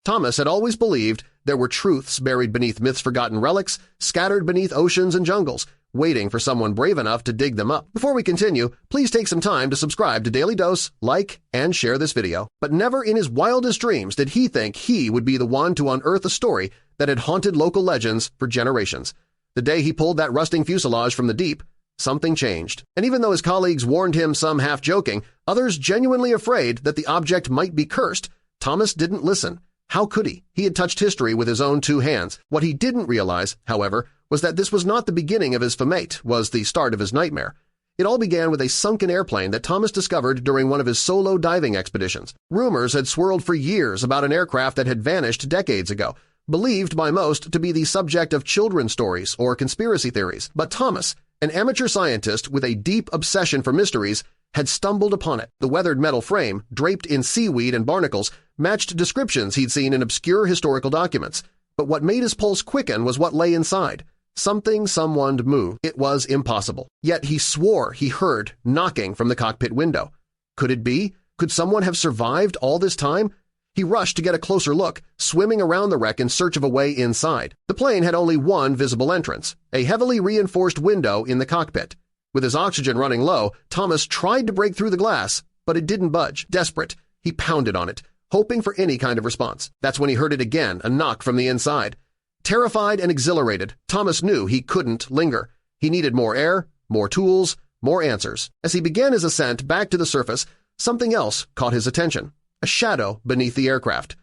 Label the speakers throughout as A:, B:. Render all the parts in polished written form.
A: Thomas had always believed there were truths buried beneath myths-forgotten relics, scattered beneath oceans and jungles, waiting for someone brave enough to dig them up. Before we continue, please take some time to subscribe to Daily Dose, like, and share this video. But never in his wildest dreams did he think he would be the one to unearth a story that had haunted local legends for generations. The day he pulled that rusting fuselage from the deep, something changed. And even though his colleagues warned him, some half-joking, others genuinely afraid that the object might be cursed, Thomas didn't listen. How could he? He had touched history with his own 2 hands. What he didn't realize, however, was that this was not the beginning of his fate, was the start of his nightmare. It all began with a sunken airplane that Thomas discovered during one of his solo diving expeditions. Rumors had swirled for years about an aircraft that had vanished decades ago, believed by most to be the subject of children's stories or conspiracy theories. But Thomas, an amateur scientist with a deep obsession for mysteries, had stumbled upon it. The weathered metal frame, draped in seaweed and barnacles, matched descriptions he'd seen in obscure historical documents. But what made his pulse quicken was what lay inside. Something, someone moved. It was impossible. Yet he swore he heard knocking from the cockpit window. Could it be? Could someone have survived all this time? He rushed to get a closer look, swimming around the wreck in search of a way inside. The plane had only one visible entrance, a heavily reinforced window in the cockpit. With his oxygen running low, Thomas tried to break through the glass, but it didn't budge. Desperate, he pounded on it, hoping for any kind of response. That's when he heard it again, a knock from the inside. Terrified and exhilarated, Thomas knew he couldn't linger. He needed more air, more tools, more answers. As he began his ascent back to the surface, something else caught his attention. A shadow beneath the aircraft.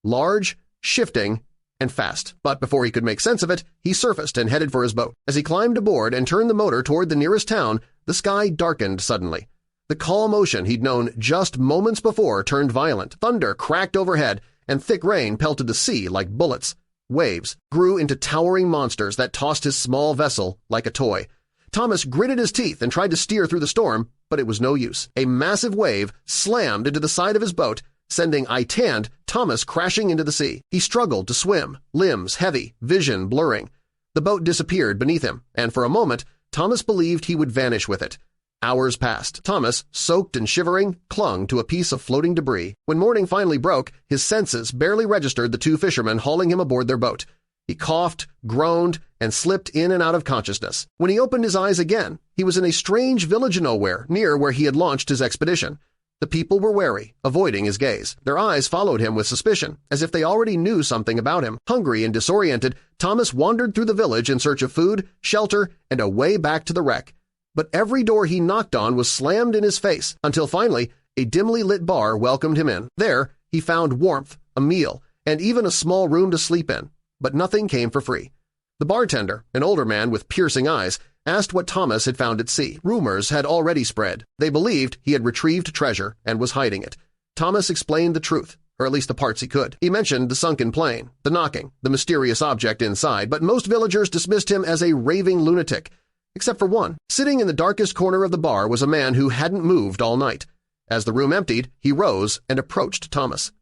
A: Large, shifting, and fast. But before he could make sense of it, he surfaced and headed for his boat. As he climbed aboard and turned the motor toward the nearest town, the sky darkened suddenly. The calm ocean he'd known just moments before turned violent. Thunder cracked overhead, and thick rain pelted the sea like bullets. Waves grew into towering monsters that tossed his small vessel like a toy. Thomas gritted his teeth and tried to steer through the storm, but it was no use. A massive wave slammed into the side of his boat, sending tanned Thomas crashing into the sea. He struggled to swim, limbs heavy, vision blurring. The boat disappeared beneath him, and for a moment, Thomas believed he would vanish with it. Hours passed. Thomas, soaked and shivering, clung to a piece of floating debris. When morning finally broke, his senses barely registered the 2 fishermen hauling him aboard their boat. He coughed, groaned, and slipped in and out of consciousness. When he opened his eyes again, he was in a strange village of nowhere near where he had launched his expedition. The people were wary, avoiding his gaze. Their eyes followed him with suspicion, as if they already knew something about him. Hungry and disoriented, Thomas wandered through the village in search of food, shelter, and a way back to the wreck. But every door he knocked on was slammed in his face, until finally a dimly lit bar welcomed him in. There, he found warmth, a meal, and even a small room to sleep in. But nothing came for free. The bartender, an older man with piercing eyes, asked what Thomas had found at sea. Rumors had already spread. They believed he had retrieved treasure and was hiding it. Thomas explained the truth, or at least the parts he could. He mentioned the sunken plane, the knocking, the mysterious object inside, but most villagers dismissed him as a raving lunatic, except for one. Sitting in the darkest corner of the bar was a man who hadn't moved all night. As the room emptied, he rose and approached Thomas.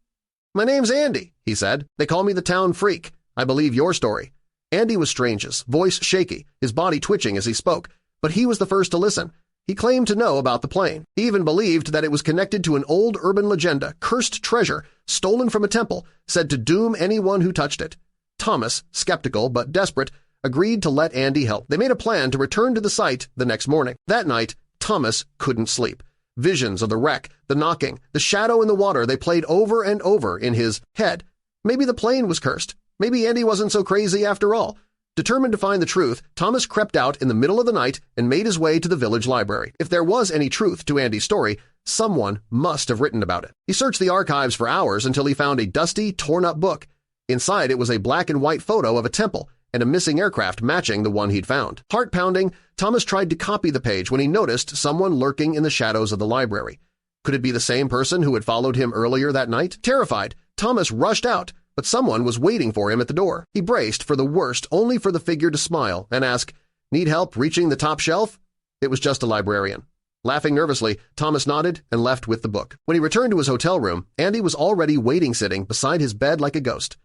A: "My name's Andy," he said. "They call me the town freak. I believe your story." Andy was Strange's, voice shaky, his body twitching as he spoke, but he was the first to listen. He claimed to know about the plane. He even believed that it was connected to an old urban legenda, cursed treasure, stolen from a temple, said to doom anyone who touched it. Thomas, skeptical but desperate, agreed to let Andy help. They made a plan to return to the site the next morning. That night, Thomas couldn't sleep. Visions of the wreck, the knocking, the shadow in the water, they played over and over in his head. Maybe the plane was cursed. Maybe Andy wasn't so crazy after all. Determined to find the truth, Thomas crept out in the middle of the night and made his way to the village library. If there was any truth to Andy's story, someone must have written about it. He searched the archives for hours until he found a dusty, torn-up book. Inside it was a black-and-white photo of a temple and a missing aircraft matching the one he'd found. Heart-pounding, Thomas tried to copy the page when he noticed someone lurking in the shadows of the library. Could it be the same person who had followed him earlier that night? Terrified, Thomas rushed out, but someone was waiting for him at the door. He braced for the worst, only for the figure to smile and ask, "Need help reaching the top shelf?" It was just a librarian. Laughing nervously, Thomas nodded and left with the book. When he returned to his hotel room, Andy was already waiting-sitting beside his bed like a ghost.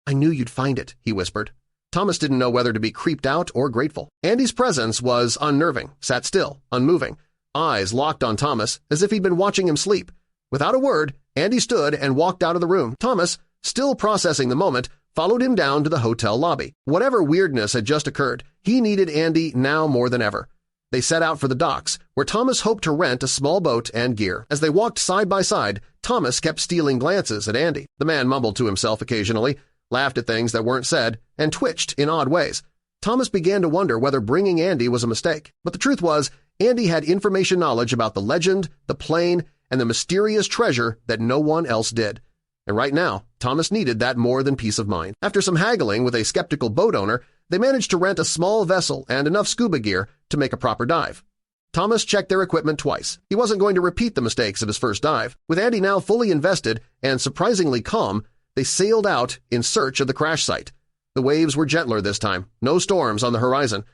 A: "I knew you'd find it," he whispered. Thomas didn't know whether to be creeped out or grateful. Andy's presence was unnerving, sat still, unmoving, eyes locked on Thomas as if he'd been watching him sleep. Without a word, Andy stood and walked out of the room. Thomas, still processing the moment, followed him down to the hotel lobby. Whatever weirdness had just occurred, he needed Andy now more than ever. They set out for the docks, where Thomas hoped to rent a small boat and gear. As they walked side by side, Thomas kept stealing glances at Andy. The man mumbled to himself occasionally, laughed at things that weren't said, and twitched in odd ways. Thomas began to wonder whether bringing Andy was a mistake. But the truth was, Andy had information knowledge about the legend, the plane, and the mysterious treasure that no one else did. And right now, Thomas needed that more than peace of mind. After some haggling with a skeptical boat owner, they managed to rent a small vessel and enough scuba gear to make a proper dive. Thomas checked their equipment twice. He wasn't going to repeat the mistakes of his first dive. With Andy now fully invested and surprisingly calm, they sailed out in search of the crash site. The waves were gentler this time, no storms on the horizon.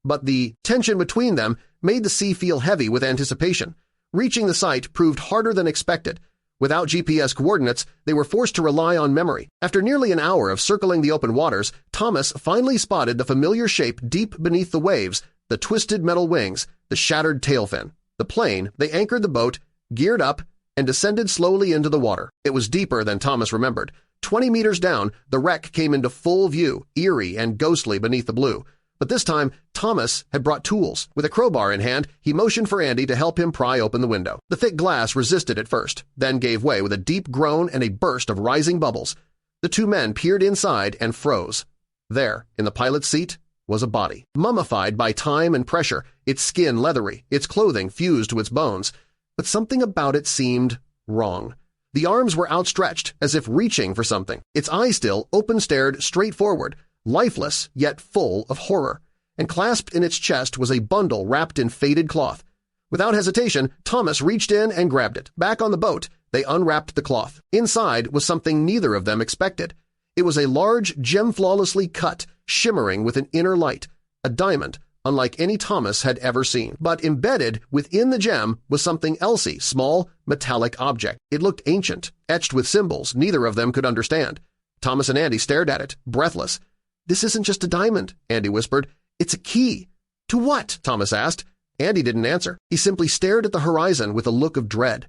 A: But the tension between them made the sea feel heavy with anticipation. Reaching the site proved harder than expected. Without GPS coordinates, they were forced to rely on memory. After nearly an hour of circling the open waters, Thomas finally spotted the familiar shape deep beneath the waves, the twisted metal wings, the shattered tail fin. The plane, they anchored the boat, geared up, and descended slowly into the water. It was deeper than Thomas remembered. 20 meters down, the wreck came into full view, eerie and ghostly beneath the blue. But this time, Thomas had brought tools. With a crowbar in hand, he motioned for Andy to help him pry open the window. The thick glass resisted at first, then gave way with a deep groan and a burst of rising bubbles. The two men peered inside and froze. There, in the pilot's seat, was a body. Mummified by time and pressure, its skin leathery, its clothing fused to its bones. But something about it seemed wrong. The arms were outstretched, as if reaching for something. Its eyes still open-stared straight forward, lifeless yet full of horror, and clasped in its chest was a bundle wrapped in faded cloth. Without hesitation, Thomas reached in and grabbed it. Back on the boat, they unwrapped the cloth. Inside was something neither of them expected. It was a large, gem-flawlessly cut, shimmering with an inner light, a diamond, unlike any Thomas had ever seen. But embedded within the gem was something elsey, small, metallic object. It looked ancient, etched with symbols neither of them could understand. Thomas and Andy stared at it, breathless. "This isn't just a diamond," Andy whispered. "It's a key." "To what?" Thomas asked. Andy didn't answer. He simply stared at the horizon with a look of dread.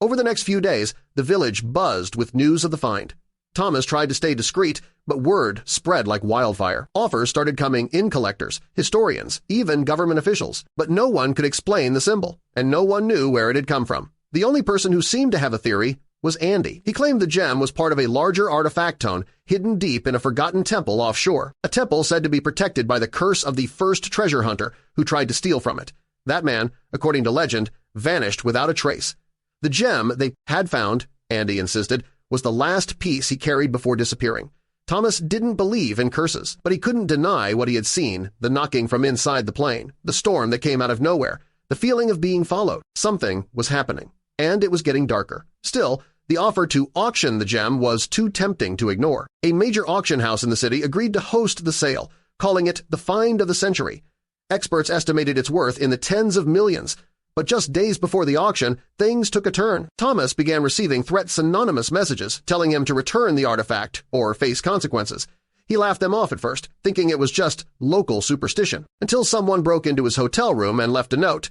A: Over the next few days, the village buzzed with news of the find. Thomas tried to stay discreet, but word spread like wildfire. Offers started coming in, collectors, historians, even government officials. But no one could explain the symbol, and no one knew where it had come from. The only person who seemed to have a theory was Andy. He claimed the gem was part of a larger artifact hidden deep in a forgotten temple offshore, a temple said to be protected by the curse of the first treasure hunter who tried to steal from it. That man, according to legend, vanished without a trace. The gem they had found, Andy insisted, was the last piece he carried before disappearing. Thomas didn't believe in curses, but he couldn't deny what he had seen, the knocking from inside the plane, the storm that came out of nowhere, the feeling of being followed. Something was happening, and it was getting darker. Still, the offer to auction the gem was too tempting to ignore. A major auction house in the city agreed to host the sale, calling it the find of the century. Experts estimated its worth in the tens of millions. But just days before the auction, things took a turn. Thomas began receiving threat-synonymous messages telling him to return the artifact or face consequences. He laughed them off at first, thinking it was just local superstition, until someone broke into his hotel room and left a note.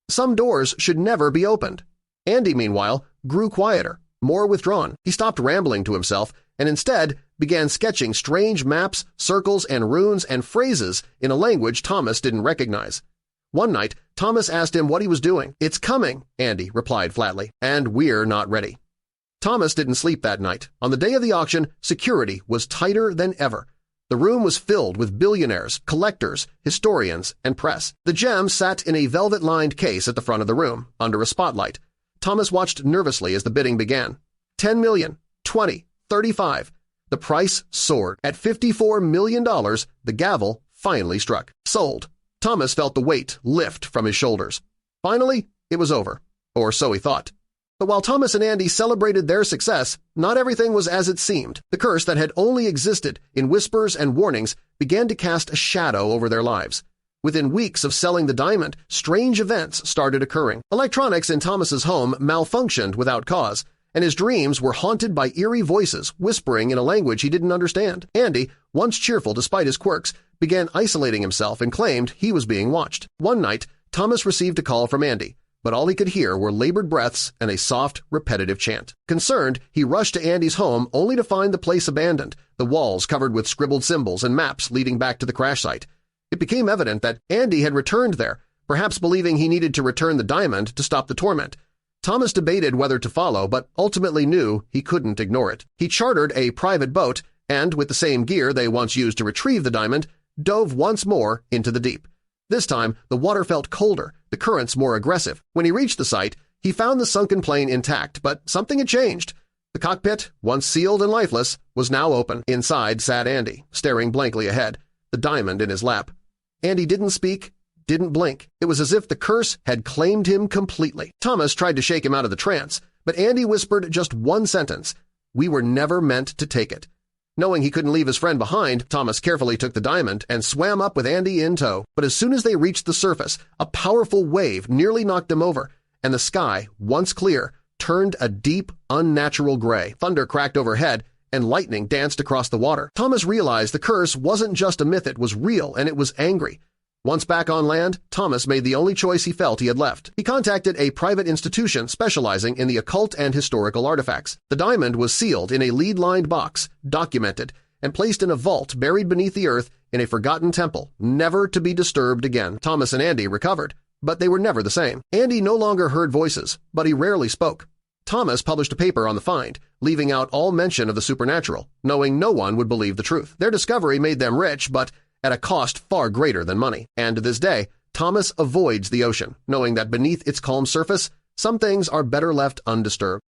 A: Some doors should never be opened. Andy, meanwhile, grew quieter, more withdrawn. He stopped rambling to himself and instead began sketching strange maps, circles, and runes and phrases in a language Thomas didn't recognize. One night, Thomas asked him what he was doing. "It's coming," Andy replied flatly, "and we're not ready." Thomas didn't sleep that night. On the day of the auction, security was tighter than ever. The room was filled with billionaires, collectors, historians, and press. The gem sat in a velvet-lined case at the front of the room, under a spotlight. Thomas watched nervously as the bidding began. 10 million, 20, 35. The price soared. At $54 million, the gavel finally struck. Sold. Thomas felt the weight lift from his shoulders. Finally, it was over, or so he thought. But while Thomas and Andy celebrated their success, not everything was as it seemed. The curse that had only existed in whispers and warnings began to cast a shadow over their lives. Within weeks of selling the diamond, strange events started occurring. Electronics in Thomas's home malfunctioned without cause, and his dreams were haunted by eerie voices whispering in a language he didn't understand. Andy, once cheerful despite his quirks, began isolating himself and claimed he was being watched. One night, Thomas received a call from Andy. but all he could hear were labored breaths and a soft, repetitive chant. Concerned, he rushed to Andy's home only to find the place abandoned, the walls covered with scribbled symbols and maps leading back to the crash site. It became evident that Andy had returned there, perhaps believing he needed to return the diamond to stop the torment. Thomas debated whether to follow, but ultimately knew he couldn't ignore it. He chartered a private boat and, with the same gear they once used to retrieve the diamond, dove once more into the deep. This time, the water felt colder, the currents more aggressive. When he reached the site, he found the sunken plane intact, but something had changed. The cockpit, once sealed and lifeless, was now open. Inside sat Andy, staring blankly ahead, the diamond in his lap. Andy didn't speak, didn't blink. It was as if the curse had claimed him completely. Thomas tried to shake him out of the trance, but Andy whispered just one sentence: "We were never meant to take it." Knowing he couldn't leave his friend behind, Thomas carefully took the diamond and swam up with Andy in tow. But as soon as they reached the surface, a powerful wave nearly knocked them over, and the sky, once clear, turned a deep, unnatural gray. Thunder cracked overhead, and lightning danced across the water. Thomas realized the curse wasn't just a myth, it was real, and it was angry. Once back on land, Thomas made the only choice he felt he had left. He contacted a private institution specializing in the occult and historical artifacts. The diamond was sealed in a lead-lined box, documented, and placed in a vault buried beneath the earth in a forgotten temple, never to be disturbed again. Thomas and Andy recovered, but they were never the same. Andy no longer heard voices, but he rarely spoke. Thomas published a paper on the find, leaving out all mention of the supernatural, knowing no one would believe the truth. Their discovery made them rich, but at a cost far greater than money. And to this day, Thomas avoids the ocean, knowing that beneath its calm surface, some things are better left undisturbed.